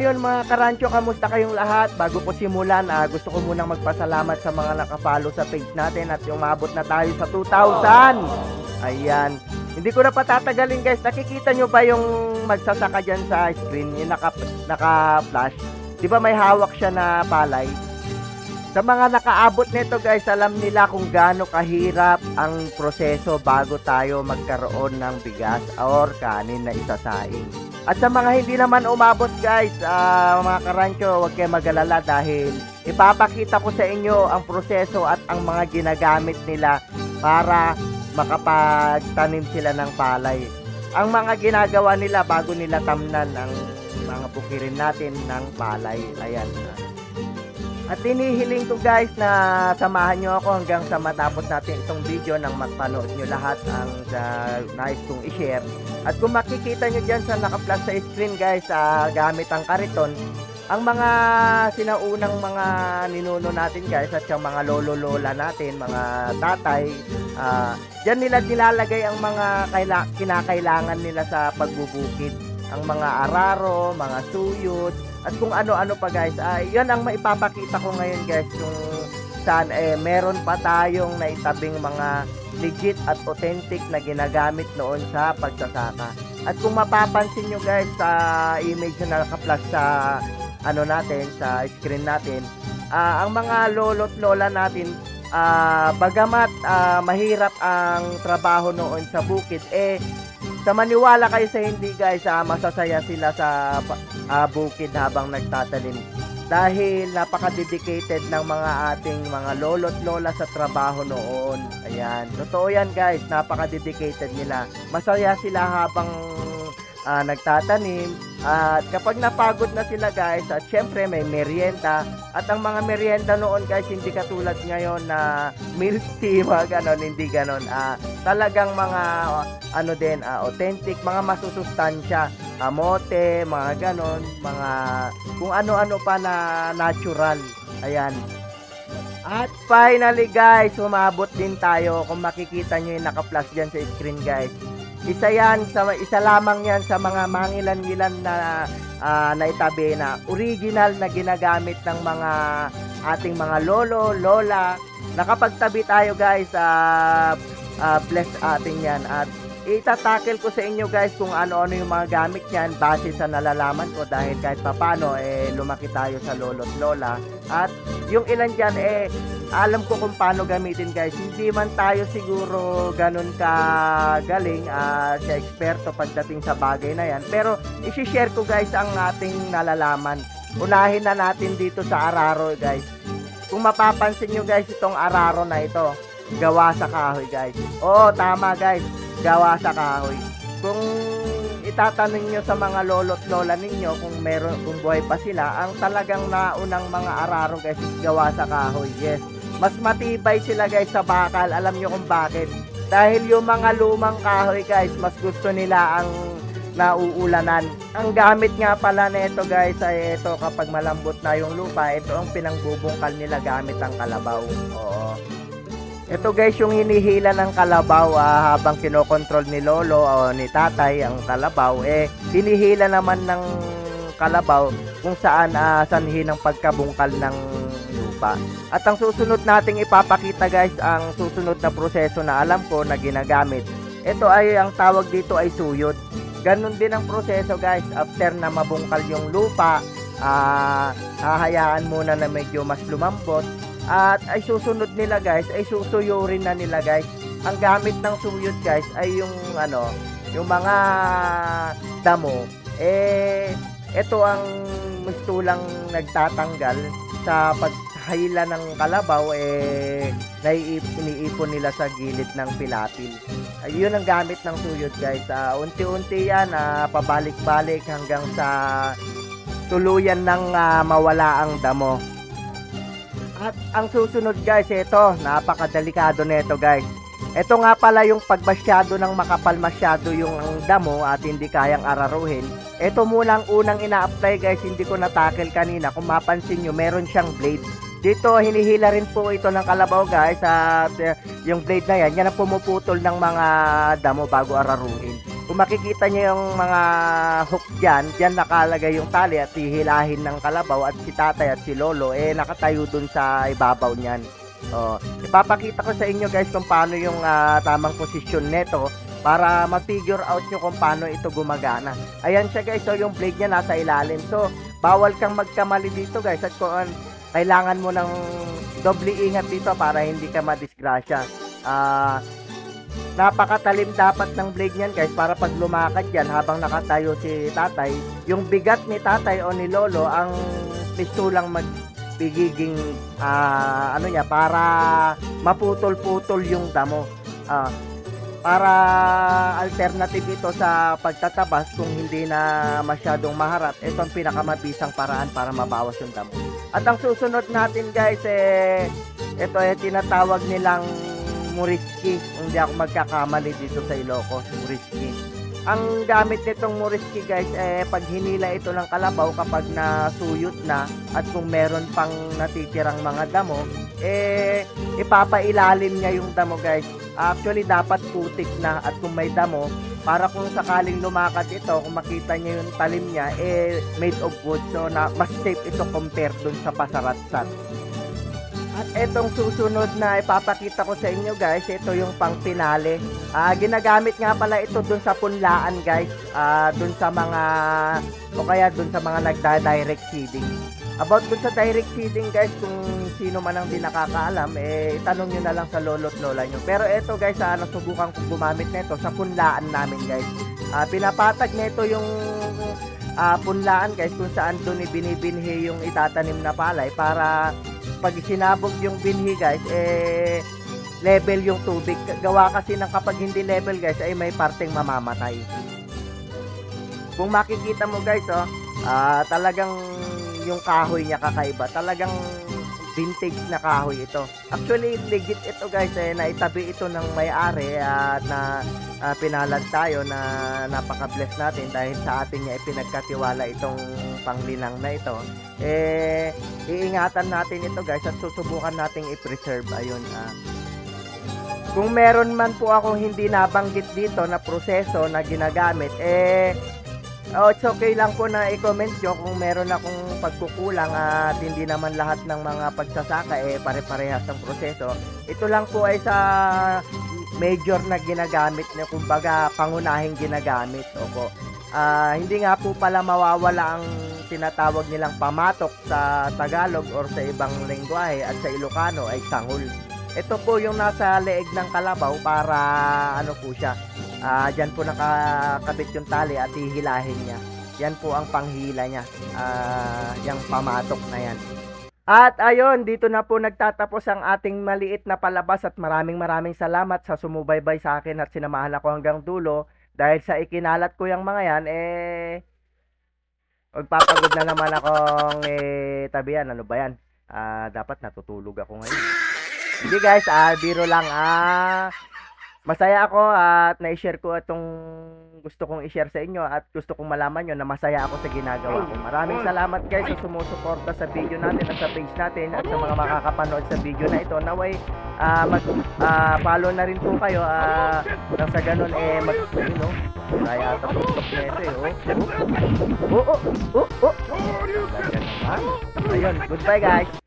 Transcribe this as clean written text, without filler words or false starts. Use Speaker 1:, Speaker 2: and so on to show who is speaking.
Speaker 1: ayun mga karancho, kamusta kayong lahat? Bago ko simulan, gusto ko munang magpasalamat sa mga nakapollow sa page natin at umabot na tayo sa 2,000. Ayan. Hindi ko na patatagalin guys. Nakikita nyo ba yung magsasaka dyan sa screen? Yung naka-flash. Di ba may hawak siya na palay? Sa mga nakaabot nito guys, alam nila kung gaano kahirap ang proseso bago tayo magkaroon ng bigas or kanin na isasaing. At sa mga hindi naman umabot guys, mga karancho, huwag kayo mag-alala dahil ipapakita ko sa inyo ang proseso at ang mga ginagamit nila para makapagtanim sila ng palay. Ang mga ginagawa nila bago nila tamnan ang mga bukirin natin ng palay. Ayan. At hinihiling ko guys na samahan nyo ako hanggang sa matapos natin itong video nang mapanood nyo lahat ang nais kong i-share. At kung makikita nyo dyan sa naka-flash sa screen guys, gamit ang kariton, ang mga sinaunang mga ninuno natin guys at yung mga lolo-lola natin, mga tatay, dyan nila nilalagay ang mga kinakailangan nila sa pagbubukid. Ang mga araro, mga suyot, at kung ano-ano pa guys. Yan ang maipapakita ko ngayon guys, kung saan meron pa tayong naitabing mga legit at authentic na ginagamit noon sa pagsasaka. At kung mapapansin nyo guys sa image na naka-flash sa natin, sa screen natin, ang mga lolo't lola natin, bagamat mahirap ang trabaho noon sa bukid, sa maniwala kayo sa hindi guys, masasaya sila sa bukid habang nagtatanim dahil napaka-dedicated ng mga ating mga lolo't lola sa trabaho noon. Ayan, totoo yan guys, napaka-dedicated nila. Masaya sila habang nagtatanim, at kapag napagod na sila guys, at syempre may merienda, at ang mga merienda noon guys hindi katulad ngayon na milk tea, mga ganon, hindi ganon. Talagang mga authentic, mga masusustansya, kamote, mga ganon, mga kung ano-ano pa na natural. Ayan. At finally guys, umabot din tayo. Kung makikita nyo yung naka-flash dyan sa screen guys, isa lamang yan sa mga mangilan-ngilan na naitabi na original na ginagamit ng mga ating mga lolo, lola. Nakapagtabi tayo guys, bless ating yan. At itatakel ko sa inyo guys kung ano-ano yung mga gamit yan base sa nalalaman ko, dahil kahit papano lumaki tayo sa lolo't lola. At yung ilan dyan alam ko kung paano gamitin guys. Hindi man tayo siguro ganun ka galing sa eksperto pagdating sa bagay na yan, pero isi-share ko guys ang ating nalalaman. Unahin na natin dito sa araro guys. Kung mapapansin nyo guys, itong araro na ito gawa sa kahoy guys. Oo, tama guys, gawa sa kahoy. Kung itatanong nyo sa mga lolo't lola ninyo kung buhay pa sila, ang talagang naunang mga araro guys is gawa sa kahoy. Yes, mas matibay sila guys sa bakal. Alam nyo kung bakit? Dahil yung mga lumang kahoy guys, mas gusto nila ang nauulanan. Ang gamit nga pala nito guys ay ito, kapag malambot na yung lupa, ito ang pinangbubungkal nila gamit ang kalabaw. Oo. Ito guys yung hinihila ng kalabaw habang kinokontrol ni lolo o ni tatay ang kalabaw. Hinihila naman ng kalabaw kung saan sanhi ng pagkabungkal ng lupa. At ang susunod nating ipapakita guys, ang susunod na proseso na alam ko na ginagamit. Ito ay, ang tawag dito ay suyod. Ganon din ang proseso guys. After na mabungkal yung lupa, hahayaan muna na medyo mas lumambot. At ay susunod nila guys, ay susuyurin na nila guys. Ang gamit ng suyod guys ay yung yung mga damo. Ito ang mistulang nagtatanggal sa paghayla ng kalabaw. Iniipon nila sa gilid ng pilapil. Ayun ang gamit ng suyod guys. Unti-unti yan, pabalik-balik hanggang sa tuluyan ng mawala ang damo. At ang susunod guys, ito, napakadelikado nito guys. Ito nga pala yung pagmasyado ng makapal masyado yung damo at hindi kayang araruhin. Ito muna ang unang ina-apply guys, hindi ko natakel kanina. Kung mapansin nyo, meron siyang blade. Dito, hinihila rin po ito ng kalabaw guys. At yung blade na yan ang pumuputol ng mga damo bago araruhin. kung makikita niyo yung mga hook diyan nakalagay yung tali at hihilahin ng kalabaw at si tatay at si lolo nakatayo dun sa ibabaw niyan. Ipapakita ko sa inyo guys kung paano yung tamang posisyon nito para ma-figure out nyo kung paano ito gumagana. Ayan siya guys, so yung blade niya nasa ilalim. So, bawal kang magkamali dito guys at kung kailangan mo ng doble ingat dito para hindi ka madisgrasya. Napakatalim dapat ng blade niyan guys para pag lumakad yan habang nakatayo si tatay, yung bigat ni tatay o ni lolo ang pistulang magbigiging para maputol-putol yung damo. Para alternative ito sa pagtatabas kung hindi na masyadong maharap. Ito ang pinakamabisang paraan para mabawas yung damo. At ang susunod natin guys ito tinatawag nilang Muriski. Hindi ako magkakamali dito sa Ilocos, Muriski. Ang gamit nitong Muriski guys pag hinila ito ng kalabaw kapag nasuyot na at kung meron pang natitirang mga damo ipapailalim niya yung damo guys. Actually dapat putik na at kung may damo para kung sakaling lumakad ito kung makita niyo yung talim niya made of wood, so mas safe ito compare dun sa pasaratsat. At etong susunod na ipapakita ko sa inyo guys, ito yung pang pinale. Ginagamit nga pala ito dun sa punlaan guys, dun sa mga o kaya dun sa mga nagda-direct seeding. About dun sa direct seeding guys, kung sino man ang di nakakaalam, itanong nyo na lang sa lolo't lola nyo. Pero ito guys, nasubukan kong gumamit nito sa punlaan namin guys. Pinapatag nito yung punlaan guys kung saan dun ibinibinhi yung itatanim na palay para pag sinabog yung binhi guys level yung tubig. Gawa kasi ng kapag hindi level guys ay may parteng mamamatay. Kung makikita mo guys talagang yung kahoy niya kakaiba, talagang vintage na kahoy ito. Actually legit ito guys naitabi ito ng may-ari at na pinalad tayo na napaka-bless natin dahil sa atin niya ipinagkatiwala itong panglinang na ito. Iingatan natin ito guys at susubukan nating i-preserve. Ayun. Kung meron man po akong hindi nabanggit dito na proseso na ginagamit it's okay lang po na i-comment nyo kung meron akong pagkukulang at hindi naman lahat ng mga pagsasaka pare-parehas ang proseso. Ito lang po ay sa major na ginagamit na kumbaga pangunahing ginagamit. Opo. Hindi nga po pala mawawala ang tinatawag nilang pamatok sa Tagalog or sa ibang lengguwahe at sa Ilocano ay sangol. Ito po yung nasa leeg ng kalabaw para ano po siya. Diyan po nakakabit yung tali at hihilahin niya. Yan po ang panghila niya. Yung pamatok na yan. At ayun, dito na po nagtatapos ang ating maliit na palabas at maraming salamat sa sumubaybay sa akin at sinamahan ako hanggang dulo. Dahil sa ikinalat ko yung mga yan, magpapagod na naman akong tabihan. Ano ba yan? Dapat natutulog ako ngayon. Hindi guys, biro lang. Masaya ako at na-share ko itong gusto kong i-share sa inyo at gusto kong malaman nyo na masaya ako sa ginagawa ko. Maraming salamat guys sa sumusuporta sa video natin at sa page natin at sa mga makakapanood sa video na ito. Naway follow na rin po kayo nang sa ganun kaya ata tutok na ito ayun, goodbye guys.